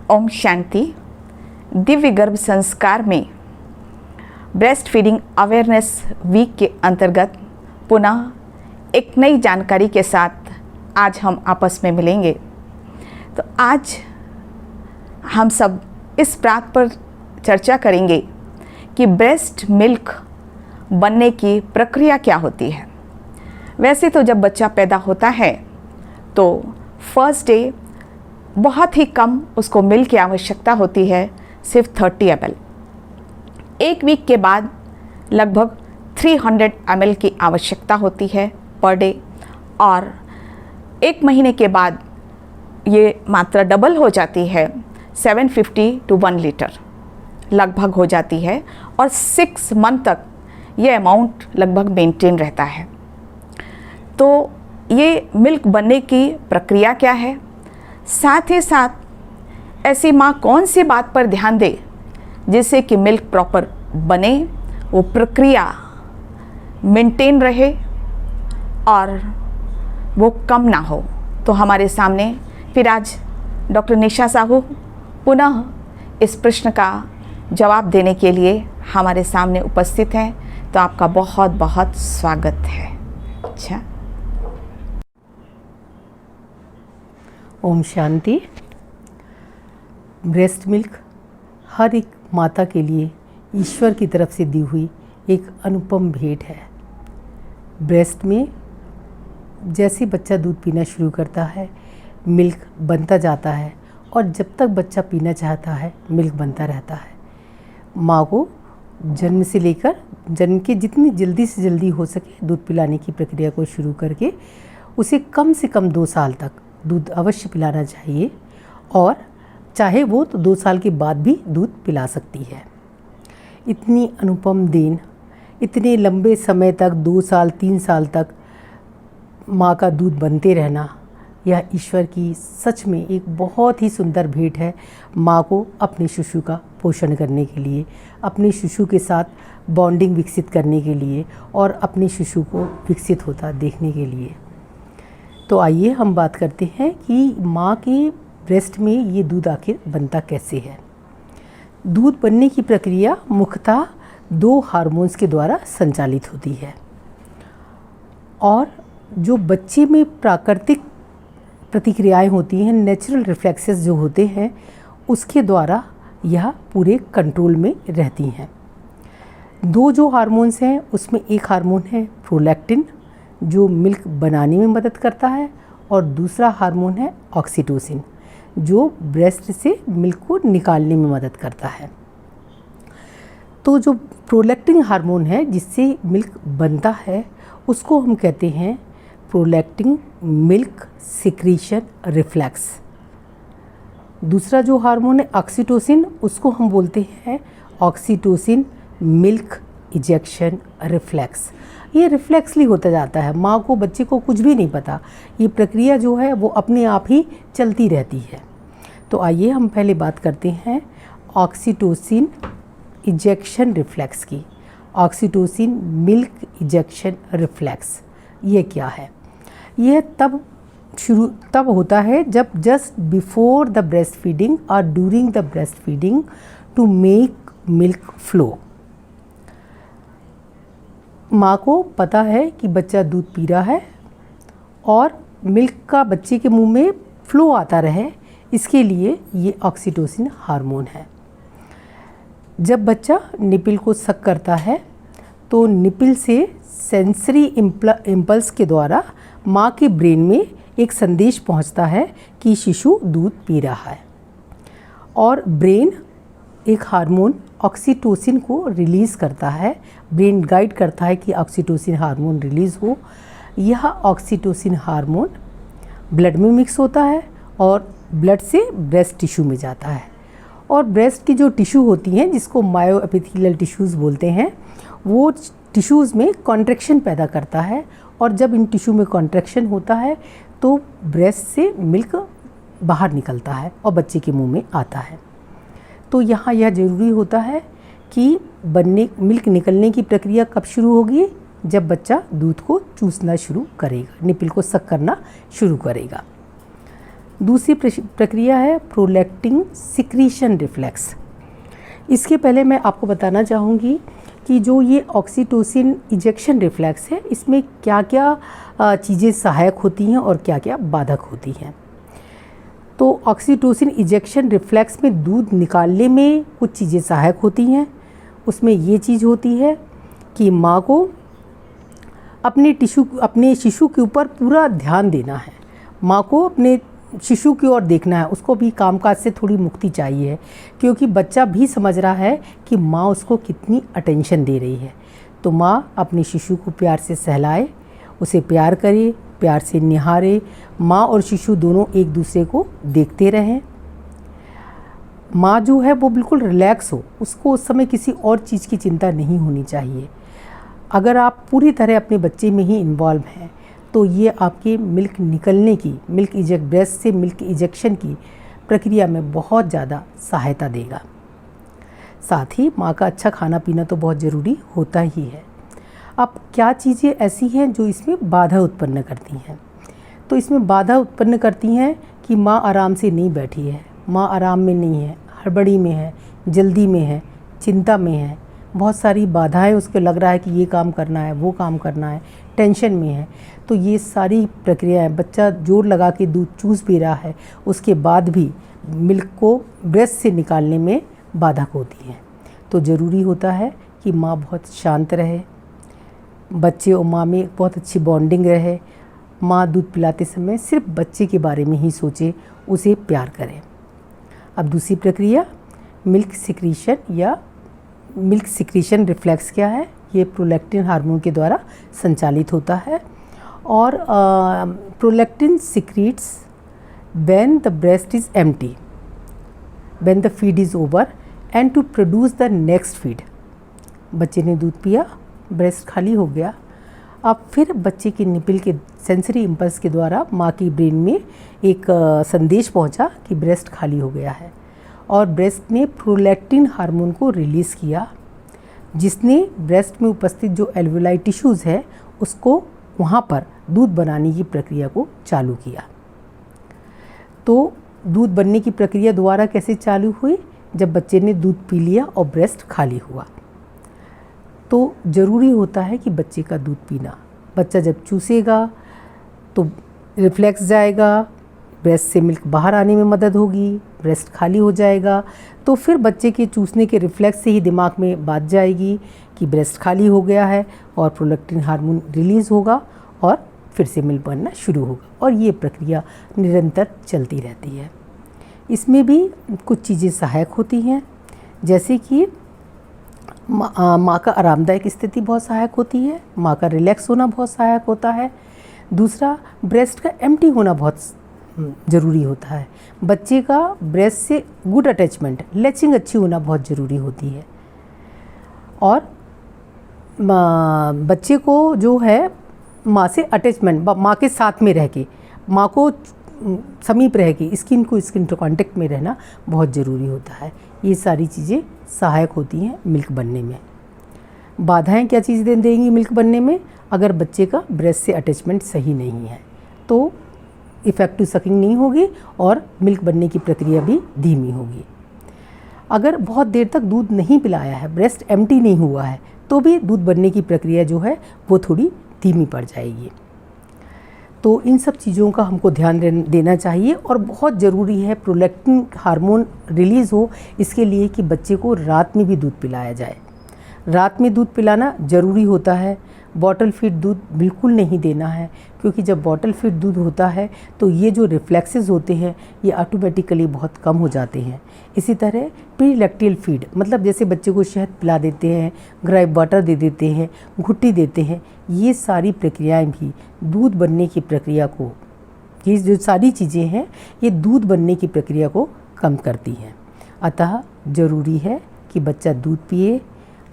ओम शांति। दिव्य गर्भ संस्कार में ब्रेस्ट फीडिंग अवेयरनेस वीक के अंतर्गत पुनः एक नई जानकारी के साथ आज हम आपस में मिलेंगे। तो आज हम सब इस बात पर चर्चा करेंगे कि ब्रेस्ट मिल्क बनने की प्रक्रिया क्या होती है। वैसे तो जब बच्चा पैदा होता है तो फर्स्ट डे बहुत ही कम उसको मिल्क की आवश्यकता होती है, सिर्फ 30 ml। एक वीक के बाद लगभग 300 ml की आवश्यकता होती है पर डे, और एक महीने के बाद ये मात्रा डबल हो जाती है, 750 to 1 लीटर लगभग हो जाती है, और 6 मंथ तक ये अमाउंट लगभग मेंटेन रहता है। तो ये मिल्क बनने की प्रक्रिया क्या है, साथ ही साथ ऐसी माँ कौन सी बात पर ध्यान दे जिससे कि मिल्क प्रॉपर बने, वो प्रक्रिया मेंटेन रहे और वो कम ना हो। तो हमारे सामने फिर आज डॉक्टर निशा साहू पुनः इस प्रश्न का जवाब देने के लिए हमारे सामने उपस्थित हैं। तो आपका बहुत बहुत स्वागत है। अच्छा, ओम शांति। ब्रेस्ट मिल्क हर एक माता के लिए ईश्वर की तरफ से दी हुई एक अनुपम भेंट है। ब्रेस्ट में जैसे बच्चा दूध पीना शुरू करता है, मिल्क बनता जाता है, और जब तक बच्चा पीना चाहता है मिल्क बनता रहता है। माँ को जन्म से लेकर जन्म के जितनी जल्दी से जल्दी हो सके दूध पिलाने की प्रक्रिया को शुरू करके उसे कम से कम 2 साल तक दूध अवश्य पिलाना चाहिए, और चाहे वो तो 2 साल के बाद भी दूध पिला सकती है। इतनी अनुपम देन, इतने लंबे समय तक 2 साल 3 साल तक माँ का दूध बनते रहना, यह ईश्वर की सच में एक बहुत ही सुंदर भेंट है माँ को अपने शिशु का पोषण करने के लिए, अपने शिशु के साथ बॉन्डिंग विकसित करने के लिए, और अपने शिशु को विकसित होता देखने के लिए। तो आइए हम बात करते हैं कि माँ के ब्रेस्ट में ये दूध आखिर बनता कैसे है। दूध बनने की प्रक्रिया मुख्यतः 2 हार्मोन्स के द्वारा संचालित होती है, और जो बच्चे में प्राकृतिक प्रतिक्रियाएं होती हैं, नेचुरल रिफ्लेक्सेस जो होते हैं, उसके द्वारा यह पूरे कंट्रोल में रहती हैं। 2 जो हार्मोन्स हैं उसमें एक हार्मोन है प्रोलैक्टिन जो मिल्क बनाने में मदद करता है, और दूसरा हार्मोन है ऑक्सीटोसिन जो ब्रेस्ट से मिल्क को निकालने में मदद करता है। तो जो प्रोलैक्टिन हार्मोन है जिससे मिल्क बनता है उसको हम कहते हैं प्रोलैक्टिन मिल्क सिक्रीशन रिफ्लेक्स। दूसरा जो हार्मोन है ऑक्सीटोसिन, उसको हम बोलते हैं ऑक्सीटोसिन मिल्क इजेक्शन रिफ्लेक्स। ये रिफ्लेक्सली होता जाता है, माँ को बच्चे को कुछ भी नहीं पता, ये प्रक्रिया जो है वो अपने आप ही चलती रहती है। तो आइए हम पहले बात करते हैं ऑक्सीटोसिन इजेक्शन रिफ्लेक्स की। ऑक्सीटोसिन मिल्क इजेक्शन रिफ्लेक्स ये क्या है? यह तब होता है जब just before the breast feeding और during the breast feeding to make milk flow. माँ को पता है कि बच्चा दूध पी रहा है और मिल्क का बच्चे के मुंह में फ्लो आता रहे, इसके लिए ये ऑक्सीटोसिन हार्मोन है। जब बच्चा निपिल को सक करता है तो निपिल से सेंसरी इम्पल्स के द्वारा माँ के ब्रेन में एक संदेश पहुँचता है कि शिशु दूध पी रहा है, और ब्रेन एक हार्मोन ऑक्सीटोसिन को रिलीज़ करता है। ब्रेन गाइड करता है कि ऑक्सीटोसिन हार्मोन रिलीज़ हो। यह ऑक्सीटोसिन हार्मोन ब्लड में मिक्स होता है और ब्लड से ब्रेस्ट टिश्यू में जाता है, और ब्रेस्ट की जो टिश्यू होती हैं जिसको मायोएपिथेलियल टिश्यूज़ बोलते हैं, वो टिश्यूज़ में कॉन्ट्रैक्शन पैदा करता है, और जब इन टिश्यू में कॉन्ट्रैक्शन होता है तो ब्रेस्ट से मिल्क बाहर निकलता है और बच्चे के मुंह में आता है। तो यहाँ यह ज़रूरी होता है कि मिल्क निकलने की प्रक्रिया कब शुरू होगी? जब बच्चा दूध को चूसना शुरू करेगा, निपिल को सक करना शुरू करेगा। दूसरी प्रक्रिया है प्रोलैक्टिन सिक्रीशन रिफ्लेक्स। इसके पहले मैं आपको बताना चाहूँगी कि जो ये ऑक्सीटोसिन इजेक्शन रिफ्लेक्स है, इसमें क्या क्या चीज़ें सहायक होती हैं और क्या क्या बाधक होती हैं। तो ऑक्सीटोसिन इजेक्शन रिफ्लेक्स में दूध निकालने में कुछ चीज़ें सहायक होती हैं। उसमें ये चीज़ होती है कि माँ को अपने शिशु के ऊपर पूरा ध्यान देना है, माँ को अपने शिशु की ओर देखना है, उसको भी कामकाज से थोड़ी मुक्ति चाहिए, क्योंकि बच्चा भी समझ रहा है कि माँ उसको कितनी अटेंशन दे रही है। तो माँ अपने शिशु को प्यार से सहलाए, उसे प्यार करे, प्यार से निहारे, माँ और शिशु दोनों एक दूसरे को देखते रहें। माँ जो है वो बिल्कुल रिलैक्स हो, उसको उस समय किसी और चीज़ की चिंता नहीं होनी चाहिए। अगर आप पूरी तरह अपने बच्चे में ही इन्वॉल्व हैं तो ये आपके मिल्क निकलने की, ब्रेस्ट से मिल्क इजेक्शन की प्रक्रिया में बहुत ज़्यादा सहायता देगा। साथ ही माँ का अच्छा खाना पीना तो बहुत ज़रूरी होता ही है। अब क्या चीज़ें ऐसी हैं जो इसमें बाधा उत्पन्न करती हैं? तो इसमें बाधा उत्पन्न करती हैं कि माँ आराम से नहीं बैठी है, माँ आराम में नहीं है, हड़बड़ी में है, जल्दी में है, चिंता में है, बहुत सारी बाधाएं उसको लग रहा है कि ये काम करना है, वो काम करना है, टेंशन में है। तो ये सारी प्रक्रियाएं, बच्चा जोर लगा के दूध चूस भी रहा है, उसके बाद भी मिल्क को ब्रेस्ट से निकालने में बाधक होती हैं। तो ज़रूरी होता है कि माँ बहुत शांत रहे, बच्चे और माँ में बहुत अच्छी बॉन्डिंग रहे, माँ दूध पिलाते समय सिर्फ बच्चे के बारे में ही सोचे, उसे प्यार करें। अब दूसरी प्रक्रिया मिल्क सिक्रीशन रिफ्लेक्स क्या है? ये प्रोलैक्टिन हार्मोन के द्वारा संचालित होता है और prolactin secretes when the breast is empty, when the feed is over and to produce the next feed. बच्चे ने दूध पिया, ब्रेस्ट खाली हो गया, अब फिर बच्चे के निपल के सेंसरी इम्पल्स के द्वारा माँ की ब्रेन में एक संदेश पहुँचा कि ब्रेस्ट खाली हो गया है और ब्रेस्ट ने प्रोलैक्टिन हार्मोन को रिलीज़ किया, जिसने ब्रेस्ट में उपस्थित जो एल्वुलाई टिश्यूज़ है उसको वहाँ पर दूध बनाने की प्रक्रिया को चालू किया। तो दूध बनने की प्रक्रिया दोबारा कैसे चालू हुई? जब बच्चे ने दूध पी लिया और ब्रेस्ट खाली हुआ। तो ज़रूरी होता है कि बच्चे का दूध पीना, बच्चा जब चूसेगा तो रिफ्लेक्स जाएगा, ब्रेस्ट से मिल्क बाहर आने में मदद होगी, ब्रेस्ट खाली हो जाएगा, तो फिर बच्चे के चूसने के रिफ्लेक्स से ही दिमाग में बात जाएगी कि ब्रेस्ट खाली हो गया है और प्रोलैक्टिन हार्मोन रिलीज़ होगा और फिर से मिल्क बनना शुरू होगा और ये प्रक्रिया निरंतर चलती रहती है। इसमें भी कुछ चीज़ें सहायक होती हैं, जैसे कि माँ का आरामदायक स्थिति बहुत सहायक होती है, माँ का रिलैक्स होना बहुत सहायक होता है। दूसरा, ब्रेस्ट का एम्प्टी होना बहुत ज़रूरी होता है। बच्चे का ब्रेस्ट से गुड अटैचमेंट, लैचिंग अच्छी होना बहुत ज़रूरी होती है। और बच्चे को जो है माँ से अटैचमेंट, माँ के साथ में रह के, माँ को समीप रह के, स्किन टू कांटेक्ट में रहना बहुत ज़रूरी होता है। ये सारी चीज़ें सहायक होती हैं मिल्क बनने में। बाधाएं क्या चीज़ देंगी मिल्क बनने में? अगर बच्चे का ब्रेस्ट से अटैचमेंट सही नहीं है तो इफ़ेक्टिव सकिंग नहीं होगी और मिल्क बनने की प्रक्रिया भी धीमी होगी। अगर बहुत देर तक दूध नहीं पिलाया है, ब्रेस्ट एम्प्टी नहीं हुआ है, तो भी दूध बनने की प्रक्रिया जो है वो थोड़ी धीमी पड़ जाएगी। तो इन सब चीज़ों का हमको ध्यान देना चाहिए और बहुत ज़रूरी है प्रोलैक्टिन हार्मोन रिलीज़ हो, इसके लिए कि बच्चे को रात में भी दूध पिलाया जाए। रात में दूध पिलाना ज़रूरी होता है। बॉटल फीड दूध बिल्कुल नहीं देना है, क्योंकि जब बॉटल फीड दूध होता है तो ये जो रिफ्लेक्सेस होते हैं ये ऑटोमेटिकली बहुत कम हो जाते हैं। इसी तरह प्रीलैक्टियल फीड, मतलब जैसे बच्चे को शहद पिला देते हैं, ग्राइप वाटर दे देते हैं, घुट्टी देते हैं, ये सारी प्रक्रियाएं भी दूध बनने की प्रक्रिया को, ये जो सारी चीज़ें हैं ये दूध बनने की प्रक्रिया को कम करती हैं। अतः ज़रूरी है कि बच्चा दूध पिए,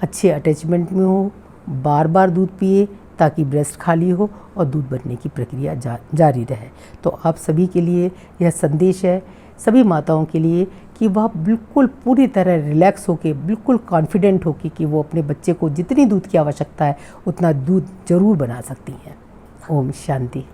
अच्छे अटैचमेंट में हो, बार बार दूध पिए ताकि ब्रेस्ट खाली हो और दूध बनने की प्रक्रिया जारी रहे। तो आप सभी के लिए यह संदेश है, सभी माताओं के लिए, कि वह बिल्कुल पूरी तरह रिलैक्स होकर, बिल्कुल कॉन्फिडेंट होकर कि वो अपने बच्चे को जितनी दूध की आवश्यकता है उतना दूध ज़रूर बना सकती हैं। ओम शांति।